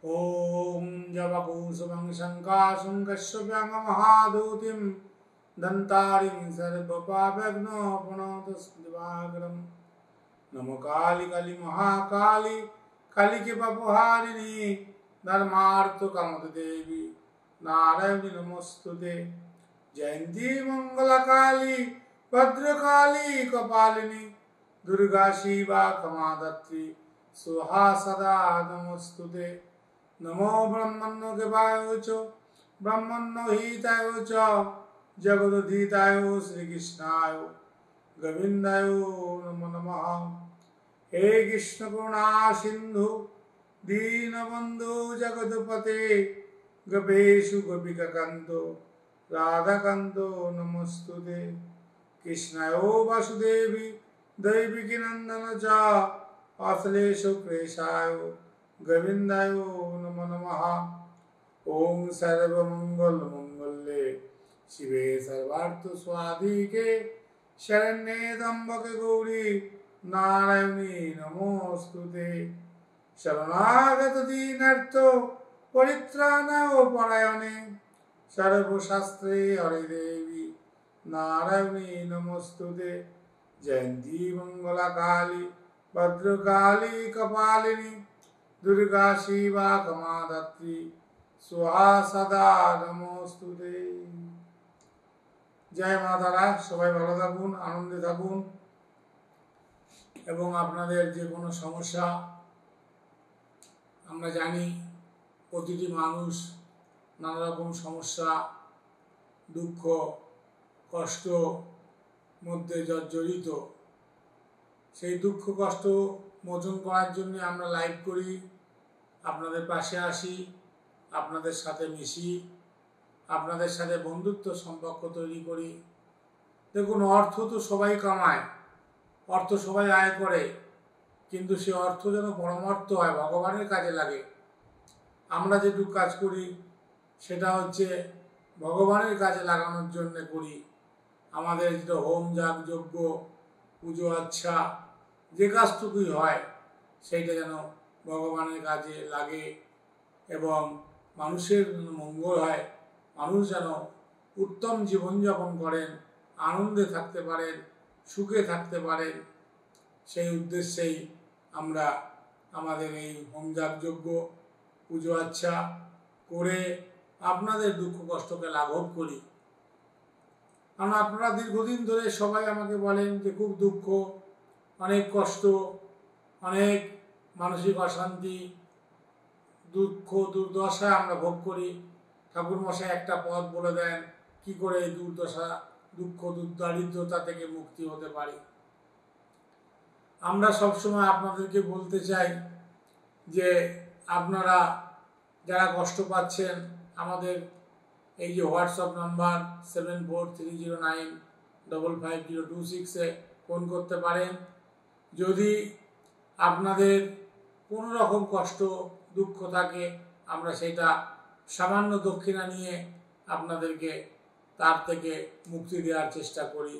ॐ जपकूसुमं शङ्कासुं कश्यप्याङ्गमहादूतिं दन्तारिं सर्वपापघ्नो पुनोतस्दिवाकरं नमो काली काली महाकाली कालिके पापहारिणी धर्मार्थकामदेवी नारायणी नमोस्तुते। जयंती मंगलकाली भद्रकाली कपालिनी दुर्गा शिवा कमाधत्री सुहा सदा नमोस्तुते। नमो ब्रह्मण्य देवाय च ब्रह्मण्य हिताय च जगदुदिताय श्रीकृष्णाय गोविंदाय नमो नमः। हे कृष्ण करुणा सिंधु दीनबंधु जगदपते गोपेशु गोपिकाकान्तो राधाकान्तो नमोस्तुते। कृष्णाय वासुदेवी दैविकी नंदन च अखिलेशो क्लेशाय गोविंदाय नमो नमः। ओम सर्वमंगल मंगल्ये शिवे सर्वार्थ स्वाधिके शरण्ये त्र्यंबके गौरी नारायणी नमोस्तुते। शरणागत दीनार्थ परित्राणाय परायणे सर्वशास्त्रे हरे देवी नारायणी नमोस्तुते। जयंती मंगला काली भद्रकाली कपालिनी दुर्गा शिवा कमाधत्री स्वाहा सदा नमोस्तुते। जय मातारा, सबाई भालो थाकुन, आनंदे थाकुन এবং আপনাদের যে কোনো সমস্যা, আমরা জানি প্রতিটি মানুষ নানা রকম সমস্যা দুঃখ কষ্ট মধ্যে জর্জরিত। সেই দুঃখ কষ্ট মোচন করার জন্য আমরা লাইভ করি, আপনাদের পাশে আসি, আপনাদের সাথে মিশি, আপনাদের সাথে বন্ধুত্ব সম্পর্ক তৈরি করি। দেখুন, অর্থ তো সবাই কামায়, অর্থ সবাই আয় করে, কিন্তু সে অর্থ যেন পরমার্থ হয়, ভগবানের কাজে লাগে। আমরা যেটুকু কাজ করি সেটা হচ্ছে ভগবানের কাজে লাগানোর জন্য করি। আমাদের যেটা হোম যাগ যজ্ঞ পুজো আচ্ছা যে কাজটুকুই হয় সেইটা যেন ভগবানের কাজে লাগে এবং মানুষের মঙ্গল হয়, মানুষ যেন উত্তম জীবনযাপন করেন, আনন্দে থাকতে পারেন, সুখে থাকতে পারেন। সেই উদ্দেশ্যেই আমরা আমাদের এই হোম যাগ যজ্ঞ পুজো আচ্ছা করে আপনাদের দুঃখ কষ্টকে লাঘব করি। কারণ আপনারা দীর্ঘদিন ধরে সবাই আমাকে বলেন যে খুব দুঃখ, অনেক কষ্ট, অনেক মানসিক অশান্তি, দুঃখ দুর্দশা আমরা ভোগ করি। ঠাকুরমশাই একটা পথ বলে দেন কি করে এই দুর্দশা দুঃখ দারিদ্রতা থেকে মুক্তি হতে পারি। আমরা সবসময় আপনাদেরকে বলতে চাই যে আপনারা যারা কষ্ট পাচ্ছেন আমাদের এই যে হোয়াটসঅ্যাপ নাম্বার 7430955026 ফোন করতে পারেন। যদি আপনাদের কোনো রকম কষ্ট দুঃখ থাকে আমরা সেটা সামান্য দক্ষিণা নিয়ে আপনাদেরকে তার থেকে মুক্তি দেওয়ার চেষ্টা করি।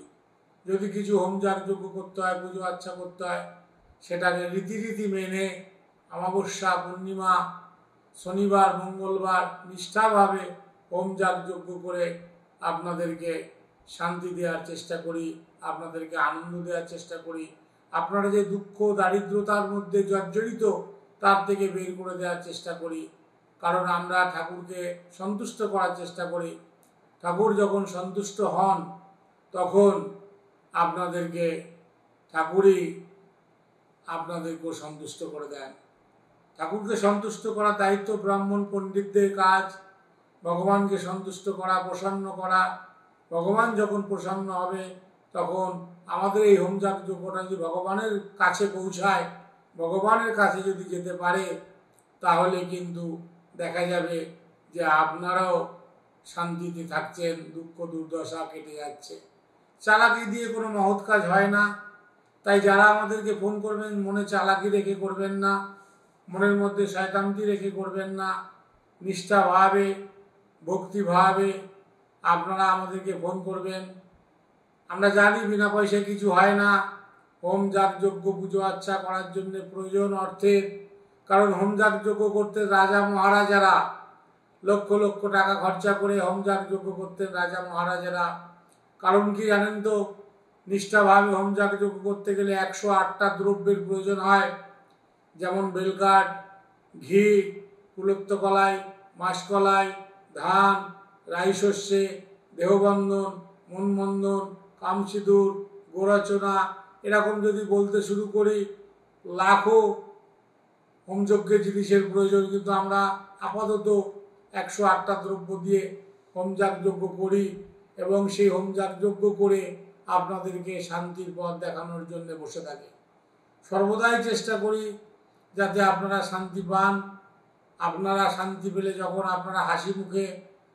যদি কিছু হোম যাগ যজ্ঞ করতে হয়, পুজো আচ্ছা করতে হয়, সেটাকে রীতিরীতি মেনে অমাবস্যা পূর্ণিমা শনিবার মঙ্গলবার নিষ্ঠাভাবে হোম যাগ যজ্ঞ করে আপনাদেরকে শান্তি দেওয়ার চেষ্টা করি, আপনাদেরকে আনন্দ দেওয়ার চেষ্টা করি। আপনারা যে দুঃখ দারিদ্রতার মধ্যে জর্জরিত তার থেকে বের করে দেওয়ার চেষ্টা করি। কারণ আমরা ঠাকুরকে সন্তুষ্ট করার চেষ্টা করি। ঠাকুর যখন সন্তুষ্ট হন তখন আপনাদেরকে ঠাকুরই আপনাদেরকেও সন্তুষ্ট করে দেন। ঠাকুরকে সন্তুষ্ট করার দায়িত্ব ব্রাহ্মণ পণ্ডিতদের কাজ। ভগবানকে সন্তুষ্ট করা, প্রসন্ন করা। ভগবান যখন প্রসন্ন হবে তখন আমাদের এই হোম যাগ যজ্ঞটা যদি ভগবানের কাছে পৌঁছায়, ভগবানের কাছে যদি যেতে পারে, তাহলে কিন্তু দেখা যাবে যে আপনারাও শান্তিতে থাকছেন, দুঃখ দুর্দশা কেটে যাচ্ছে। চালাকি দিয়ে কোনো মহৎ কাজ হয় না। তাই যারা আমাদেরকে ফোন করবেন মনে চালাকি রেখে করবেন না, মনের মধ্যে শয়তানটি রেখে করবেন না। নিষ্ঠাভাবে ভক্তিভাবে আপনারা আমাদেরকে ফোন করবেন। আমরা জানি বিনা পয়সায় কিছু হয় না। হোম যাগ যজ্ঞ পুজো আচ্ছা করার জন্য প্রয়োজন অর্থের, কারণ হোমযাগ যজ্ঞ করতে রাজা মহারাজারা লক্ষ লক্ষ টাকা খরচা করে হোমযাগ যজ্ঞ করতেন রাজা মহারাজারা। কারণ কি জানেন তো, নিষ্ঠাভাবে হোমযাগ যজ্ঞ করতে গেলে 108টা দ্রব্যের প্রয়োজন হয়, যেমন বেলকাঠ, ঘি, কুলত্ত কলাই, মাসকলাই, ধান, রাই শস্যে, দেহবন্ধন, মনবন্ধন, কামসিঁদুর, গোরচনা, এরকম যদি বলতে শুরু করি লাখো হোমযজ্ঞের জিনিসের প্রয়োজন, কিন্তু আমরা আপাতত 108টা দ্রব্য দিয়ে হোমযাগ যজ্ঞ করি এবং সেই হোমযাগ যজ্ঞ করে আপনাদেরকে শান্তির পথ দেখানোর জন্য বসে থাকি। সর্বদাই চেষ্টা করি যাতে আপনারা শান্তি পান। আপনারা শান্তি পেলে যখন আপনারা হাসি মুখে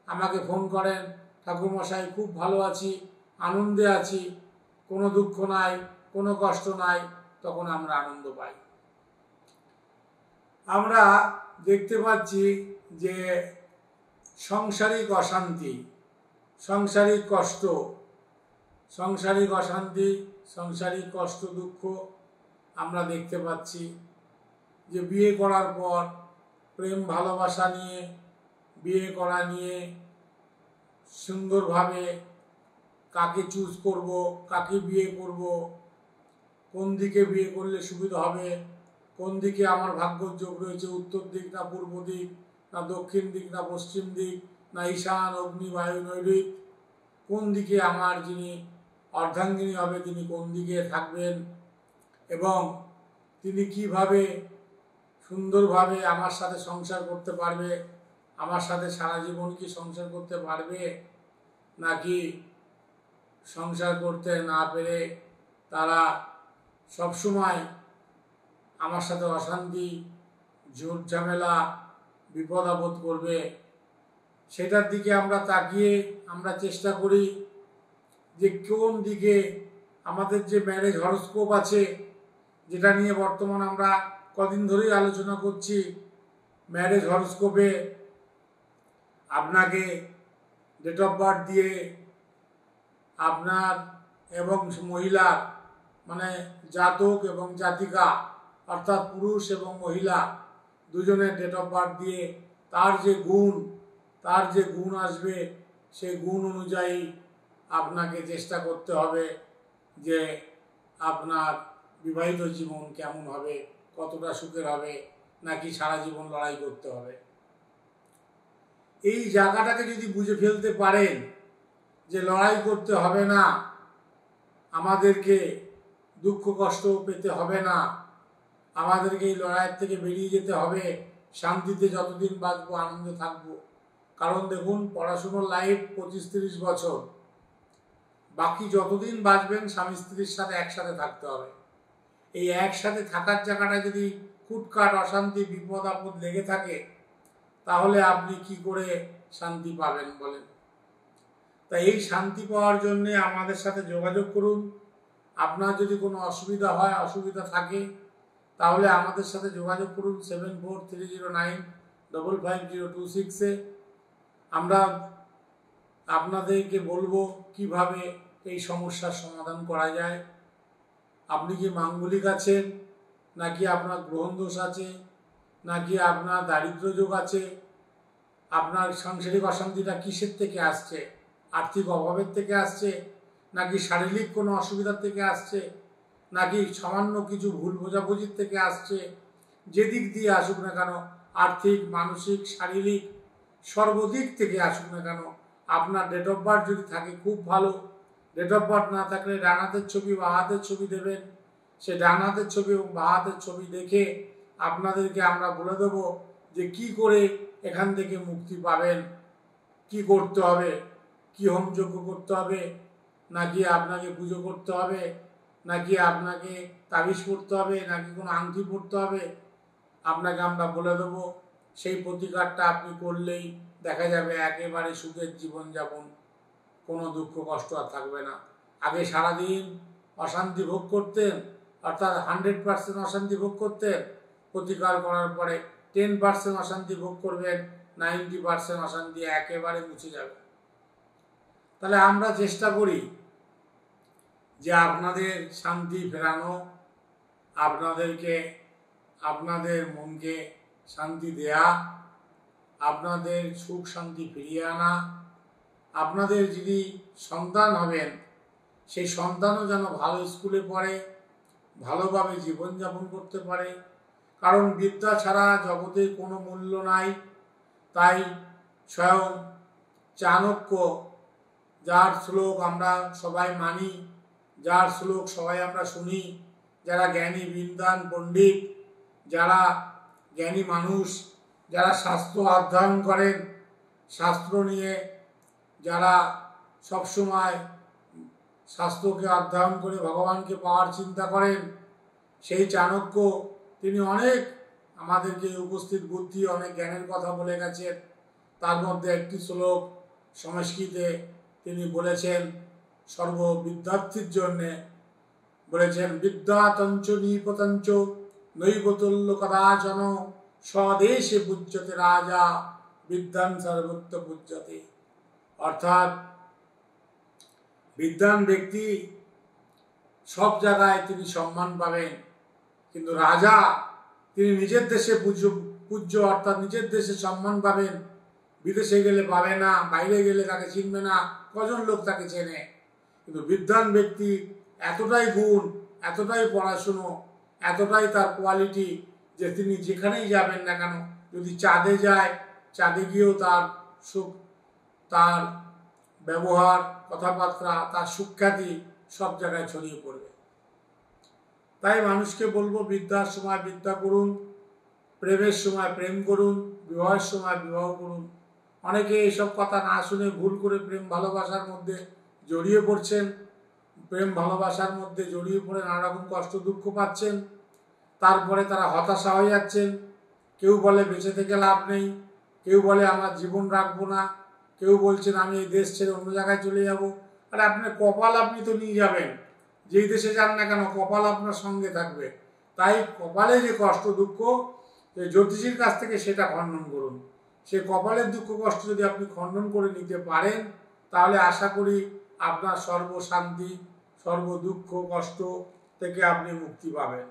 আমাকে ফোন করেন, ঠাকুরমশাই খুব ভালো আছি, আনন্দে আছি, কোনো দুঃখ নাই, কোনো কষ্ট নাই, তখন আমরা আনন্দ পাই। আমরা দেখতে পাচ্ছি যে সাংসারিক অশান্তি, সাংসারিক কষ্ট, সাংসারিক অশান্তি, সাংসারিক কষ্ট দুঃখ আমরা দেখতে পাচ্ছি যে বিয়ে করার পর প্রেম ভালোবাসা নিয়ে, বিয়ে করা নিয়ে সুন্দরভাবে কাকে চুজ করব, কাকে বিয়ে করব, কোন দিকে বিয়ে করলে সুবিধা হবে, কোন দিকে আমার ভাগ্যর যোগ রয়েছে, উত্তর দিক না পূর্ব দিক না দক্ষিণ দিক না পশ্চিম দিক না ঈশান অগ্নি বায়ু নৈরিক, কোন দিকে আমার যিনি অর্ধাঙ্গিনী হবে তিনি কোন দিকে থাকবেন এবং তিনি কিভাবে সুন্দরভাবে আমার সাথে সংসার করতে পারবে, আমার সাথে সারা জীবন কি সংসার করতে পারবে, নাকি সংসার করতে না পেরে তারা সবসময় আমার সাথে অশান্তি, ঝুট ঝামেলা, বিপদ আপদ করবে। সেটার দিকে আমরা তাকিয়ে আমরা চেষ্টা করি যে কোন দিকে আমাদের যে ম্যারেজ হরোস্কোপ আছে, যেটা নিয়ে বর্তমান আমরা কদিন ধরেই আলোচনা করছি, ম্যারেজ হরোস্কোপে আপনাকে ডেট অফ বার্থ দিয়ে আপনার এবং মহিলার মানে জাতক এবং জাতিকা অর্থাৎ পুরুষ এবং মহিলা দুজনের ডেট অফ বার্থ দিয়ে তার যে গুণ আসবে সেই গুণ অনুযায়ী আপনাকে চেষ্টা করতে হবে যে আপনার বিবাহিত জীবন কেমন হবে, কতটা সুখের হবে, নাকি সারা জীবন লড়াই করতে হবে। এই জায়গাটাকে যদি বুঝে ফেলতে পারেন যে লড়াই করতে হবে না, আমাদেরকে দুঃখ কষ্ট পেতে হবে না, আমাদেরকে এই লড়াইয়ের থেকে বেরিয়ে যেতে হবে, শান্তিতে যতদিন বাঁচবো আনন্দে থাকবো। কারণ দেখুন, পড়াশুনোর লাইফ 25-30 বছর, বাকি যতদিন বাঁচবেন স্বামী স্ত্রীর সাথে একসাথে থাকতে হবে। এই একসাথে থাকার জায়গাটা যদি খুটখাট অশান্তি বিপদ আপদ লেগে থাকে, তাহলে আপনি কি করে শান্তি পাবেন বলেন? তাই এই শান্তি পাওয়ার জন্যে আমাদের সাথে যোগাযোগ করুন। আপনার যদি কোনো অসুবিধা হয়, অসুবিধা থাকে, তাহলে আমাদের সাথে যোগাযোগ করুন 7430955026-এ। আমরা আপনাদেরকে বলবো কিভাবে এই সমস্যার সমাধান করা যায়। আপনি কি মাঙ্গলিক আছেন, নাকি আপনার গ্রহণ দোষ আছে, নাকি আপনার দারিদ্র যোগ আছে, আপনার সাংসারিক অশান্তিটা কিসের থেকে আসছে, আর্থিক অভাবের থেকে আসছে, নাকি শারীরিক কোনো অসুবিধার থেকে আসছে, নাকি সামান্য কিছু ভুল বোঝাবুঝির থেকে আসছে, যেদিক দিয়ে আসুক না কেন, আর্থিক মানসিক শারীরিক সর্বদিক থেকে আসুক না কেন, আপনার ডেট অফ বার্থ যদি থাকে খুব ভালো। ডেট অফ বার্থ না থাকলে ডান হাতের ছবি বা হাতের ছবি দেবেন। সে ডান হাতের ছবি এবং বা হাতের ছবি দেখে আপনাদেরকে আমরা বলে দেবো যে কি করে এখান থেকে মুক্তি পাবেন, কি করতে হবে, কি হোমযজ্ঞ করতে হবে, নাকি আপনাকে পুজো করতে হবে, নাকি আপনাকে তাবিজ পড়তে হবে, নাকি কোনো আংটি পড়তে হবে, আপনাকে আমরা বলে দেবো। সেই প্রতিকারটা আপনি করলেই দেখা যাবে একেবারে সুখের জীবনযাপন, কোনো দুঃখ কষ্ট আর থাকবে না। আগে সারাদিন অশান্তি ভোগ করতেন, অর্থাৎ 100% অশান্তি ভোগ করতেন, প্রতিকার করার পরে 10% অশান্তি ভোগ করবেন, 90% অশান্তি একেবারে মুছে যাবে। তাহলে আমরা চেষ্টা করি যে আপনাদের শান্তি ফেরানো, আপনাদেরকে আপনাদের মনকে শান্তি দেয়া, আপনাদের সুখ শান্তি ফিরিয়ে আনা, আপনাদের যিনি সন্তান হবেন সেই সন্তানও যেন ভালো স্কুলে পড়ে, ভালোভাবে জীবনযাপন করতে পারে। কারণ বিদ্যা ছাড়া জগতে কোনো মূল্য নাই। তাই স্বয়ং চাণক্য, যার শ্লোক আমরা সবাই মানি, যার শ্লোক সবাই আমরা শুনি, যারা জ্ঞানী বিদ্বান পণ্ডিত, যারা জ্ঞানী মানুষ, যারা শাস্ত্র অধ্যয়ন করেন, শাস্ত্র নিয়ে যারা সবসময় শাস্ত্রকে অধ্যয়ন করে ভগবানকে পাওয়ার চিন্তা করেন, সেই চাণক্য তিনি অনেক আমাদেরকে উপস্থিত বুদ্ধি অনেক জ্ঞানের কথা বলে গেছেন। তার মধ্যে একটি শ্লোক সংস্কৃতে তিনি বলেছেন সর্ব বিদ্যার্থীর জন্যে, বলেছেন বিদ্যাতঞ্চ নিপতঞ্চ নৈবতুল্য কদাচন স্বদেশে পূজ্যতে রাজা বিদ্যান সর্বত্র পূজ্যতে। অর্থাৎ বিদ্বান ব্যক্তি সব জায়গায় তিনি সম্মান পাবেন, কিন্তু রাজা তিনি নিজের দেশে পূজ্য অর্থাৎ নিজের দেশে সম্মান পাবেন, বিদেশে গেলে পাবে না, বাইরে গেলে তাকে চিনবে না, কজন লোক তাকে চেনে। কিন্তু বিদ্বান ব্যক্তি এতটাই গুণ, এতটাই পড়াশুনো, এতটাই তার কোয়ালিটি যে তিনি যেখানেই যাবেন না কেন, যদি চাঁদে যায়, চাঁদে গিয়েও তার সুখ, তার ব্যবহার, কথাবার্তা, তার সুখ্যাতি সব জায়গায় ছড়িয়ে পড়বে। তাই মানুষকে বলবো বিদ্যার সময় বিদ্যা করুন, প্রেমের সময় প্রেম করুন, বিবাহের সময় বিবাহ করুন। অনেকে এইসব কথা না শুনে ভুল করে প্রেম ভালোবাসার মধ্যে জড়িয়ে পড়ছেন, প্রেম ভালোবাসার মধ্যে জড়িয়ে পড়ে নানা রকম কষ্ট দুঃখ পাচ্ছেন, তারপরে তারা হতাশা হয়ে যাচ্ছেন। কেউ বলে বেঁচে থেকে লাভ নেই, কেউ বলে আমার জীবন রাখবো না, কেউ বলছেন আমি এই দেশ ছেড়ে অন্য জায়গায় চলে যাব। আর আপনার কপাল আপনি তো নিয়ে যাবেন, যেই দেশে যান না কেন কপাল আপনার সঙ্গে থাকবে। তাই কপালে যে কষ্ট দুঃখ, জ্যোতিষীর কাছ থেকে সেটা খণ্ডন করুন। সে কপালের দুঃখ কষ্ট যদি আপনি খণ্ডন করে নিতে পারেন, তাহলে আশা করি আপনার সর্বশান্তি, সর্ব দুঃখ কষ্ট থেকে আপনি মুক্তি পাবেন।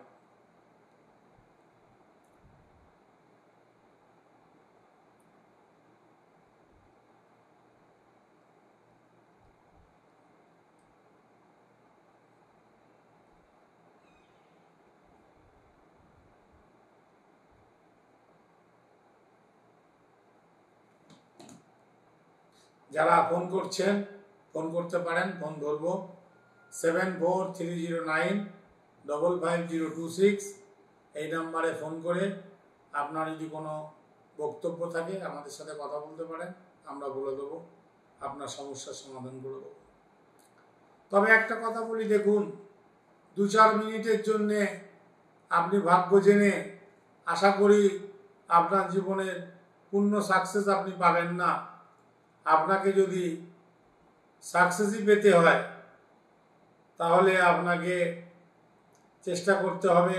যারা ফোন করছেন ফোন করতে পারেন, ফোন ধরবো 7430955026 এই নাম্বারে ফোন করে আপনার যদি কোনো বক্তব্য থাকে আমাদের সাথে কথা বলতে পারেন, আমরা বলে দেবো, আপনার সমস্যার সমাধান করে দেবো। তবে একটা কথা বলি, দেখুন 2-4 মিনিটের জন্যে আপনি ভাগ্য জেনে আশা করি আপনার জীবনের পূর্ণ সাকসেস আপনি পাবেন না। আপনাকে যদি সাকসেসই পেতে হয় তাহলে আপনাকে চেষ্টা করতে হবে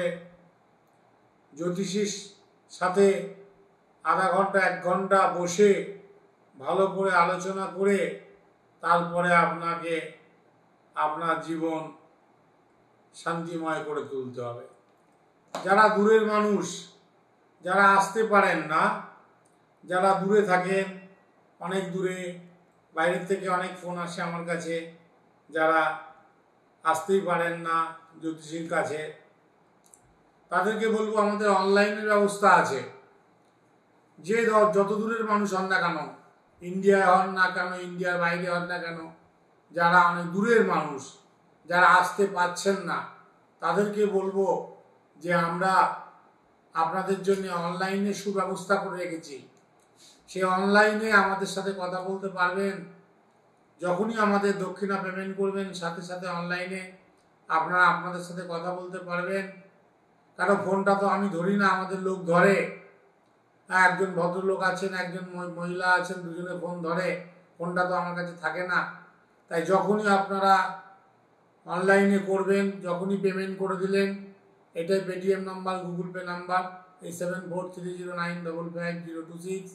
জ্যোতিষীর সাথে আধা ঘন্টা 1 ঘন্টা বসে ভালো করে আলোচনা করে তারপরে আপনাকে আপনার জীবন শান্তিময় করে তুলতে হবে। যারা দূরের মানুষ, যারা আসতে পারেন না, যারা দূরে থাকেন, অনেক দূরে, বাইরের থেকে অনেক ফোন আসে আমার কাছে, যারা আসতেই পারেন না জ্যোতিষীর কাছে, তাদেরকে বলবো আমাদের অনলাইনের ব্যবস্থা আছে। যে যত দূরের মানুষ হন না কেন, ইন্ডিয়ায় হন না কেন, ইন্ডিয়ার বাইরে হন না কেন, যারা অনেক দূরের মানুষ, যারা আসতে পারছেন না, তাদেরকে বলবো যে আমরা আপনাদের জন্য অনলাইনে সুব্যবস্থা করে রেখেছি। সেই অনলাইনে আমাদের সাথে কথা বলতে পারবেন। যখনই আমাদের দক্ষিণা পেমেন্ট করবেন সাথে সাথে অনলাইনে আপনারা আপনাদের সাথে কথা বলতে পারবেন। কারণ ফোনটা তো আমি ধরি না, আমাদের লোক ধরে। একজন ভদ্রলোক আছেন, একজন মহিলা আছেন, দুজনে ফোন ধরে, ফোনটা তো আমার কাছে থাকে না। তাই যখনই আপনারা অনলাইনে করবেন, যখনই পেমেন্ট করে দিলেন, এটাই Paytm number, Google pay number, এই 7430955026,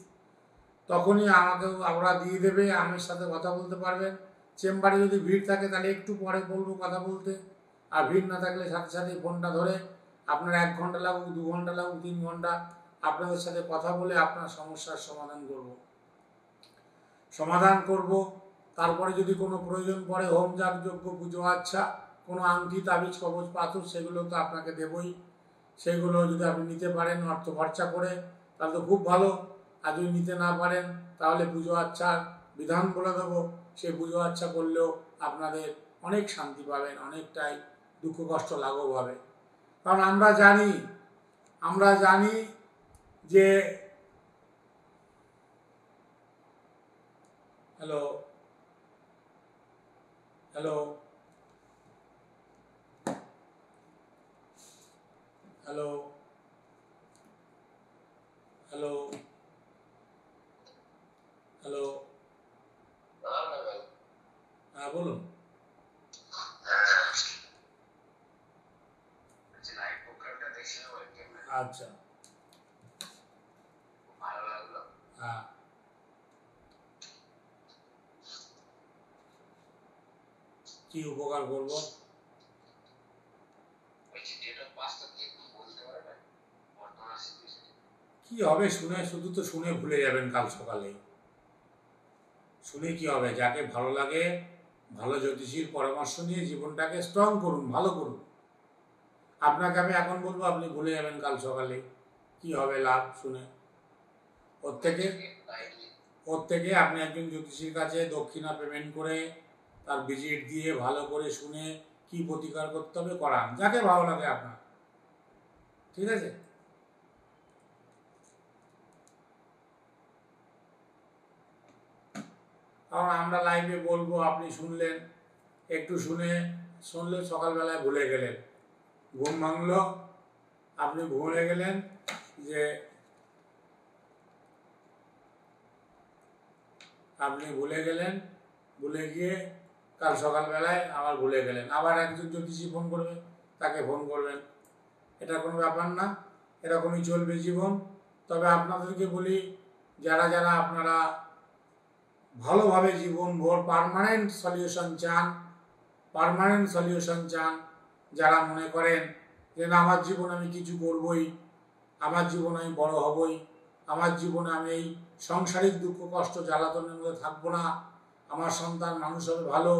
তখনই আমাকে ওরা দিয়ে দেবে, আমার সাথে কথা বলতে পারবেন। চেম্বারে যদি ভিড় থাকে তাহলে একটু পরে বলবো কথা বলতে, আর ভিড় না থাকলে সাথে সাথে ফোনটা ধরে আপনার 1 ঘন্টা লাগুক, 2 ঘন্টা লাগুক, 3 ঘন্টা আপনাদের সাথে কথা বলে আপনার সমস্যার সমাধান করব। তারপরে যদি কোনো প্রয়োজন পড়ে হোম যাগযজ্ঞ পুজো আচ্ছা কোনো আংটি তাবিজ কবচ পাথর সেগুলো তো আপনাকে দেবই। সেগুলো যদি আপনি নিতে পারেন অর্থ খরচা করে তাহলে তো খুব ভালো। আর যদি নিতে না পারেন তাহলে পুজো আচ্ছার বিধান বলে দেবো, সেই পুজো আচ্ছা করলেও আপনাদের অনেক শান্তি পাবেন, অনেকটাই দুঃখ কষ্ট লাঘব হবে। কারণ আমরা জানি যে hello hello hello hello hello হ্যাঁ বলুন। আচ্ছা হ্যাঁ কি উপকার করবো? কি হবে শুনে? শুধু তো শুনে ভুলে যাবেন কাল সকালে। শুনে কি হবে? যাকে ভালো লাগে ভালো জ্যোতিষীর পরামর্শ নিয়ে জীবনটাকে স্ট্রং করুন, ভালো করুন। আপনাকে আমি এখন বলবো, আপনি ভুলে যাবেন কাল সকালে। কি হবে লাভ শুনে? ওর থেকে আপনি একজন জ্যোতিষীর কাছে দক্ষিণা পেমেন্ট করে তার ভিজিট দিয়ে ভালো করে শুনে কি প্রতিকার করতে হবে করান, যাকে ভালো লাগে আপনার। ঠিক আছে? কারণ আমরা লাইভে বলবো, আপনি শুনলেন, একটু শুনলে সকালবেলায় ভুলে গেলেন, ঘুম ভাঙলো, আপনি ভুলে গেলেন যে ভুলে গিয়ে কাল সকালবেলায় আবার ভুলে গেলেন, আবার একজন জ্যোতিষী ফোন করবে, তাকে ফোন করবেন। এটা কোনো ব্যাপার না, এরকমই চলবে জীবন। তবে আপনাদেরকে বলি, যারা আপনারা ভালোভাবে জীবনভর পার্মানেন্ট সলিউশন চান, যারা মনে করেন যে না আমার জীবন আমি কিছু করবই, আমার জীবন আমি বড় হবই, আমার জীবনে আমি এই সাংসারিক দুঃখ কষ্ট জ্বালাতনের মধ্যে থাকবো না, আমার সন্তান মানুষ হবে ভালো,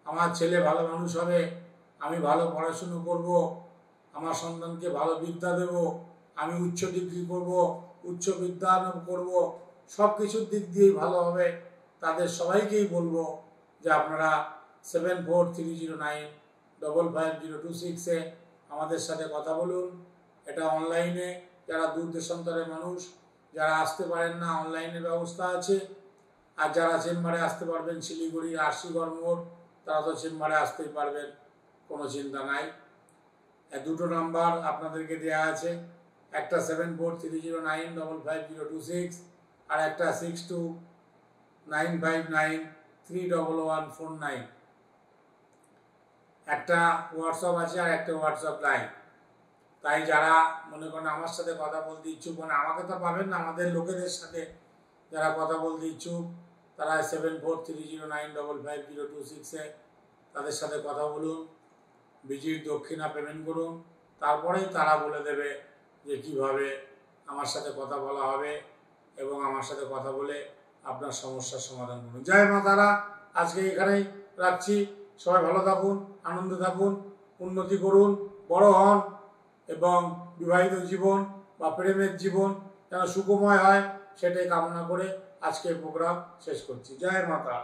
আমার ছেলে ভালো মানুষ হবে, আমি ভালো পড়াশুনো করব, আমার সন্তানকে ভালো বিদ্যা দেব, আমি উচ্চ ডিগ্রি করব, উচ্চ বিদ্যা করব, সব কিছুর দিক দিয়েই ভালো হবে, তাদের সবাইকেই বলবো যে আপনারা 7430955026 আমাদের সাথে কথা বলুন। এটা অনলাইনে, যারা দূর দেশান্তরের মানুষ যারা আসতে পারেন না, অনলাইনে ব্যবস্থা আছে। আর যারা চেম্বারে আসতে পারবেন, শিলিগুড়ি আরসিগড় মোড়, তারা তো চেম্বারে আসতেই পারবেন, কোনো চিন্তা নাই। দুটো নাম্বার আপনাদেরকে দেওয়া আছে, একটা 7430955026 আর একটা 6295931149। একটা হোয়াটসঅ্যাপ আছে আর একটা হোয়াটসঅ্যাপ লাইন। তাই যারা মনে করেন আমার সাথে কথা বলতে ইচ্ছুক, মানে আমাকে তো পাবেন না, আমাদের লোকেদের সাথে যারা কথা বলতে ইচ্ছুক, তারা 7430955026 তাদের সাথে কথা বলুন, ভিজিট দক্ষিণা পেমেন্ট করুন, তারপরেই তারা বলে দেবে যে কিভাবে আমার সাথে কথা বলা হবে এবং আমার সাথে কথা বলে আপনার সমস্যার সমাধান করুন। জয় মা তারা, আজকে এখানেই রাখছি। সবাই ভালো থাকুন, আনন্দে থাকুন, উন্নতি করুন, বড় হন এবং বিবাহিত জীবন বা প্রেমের জীবন যেন সুখময় হয়, সেটাই কামনা করে আজকের প্রোগ্রাম শেষ করছি। জয় মা তারা।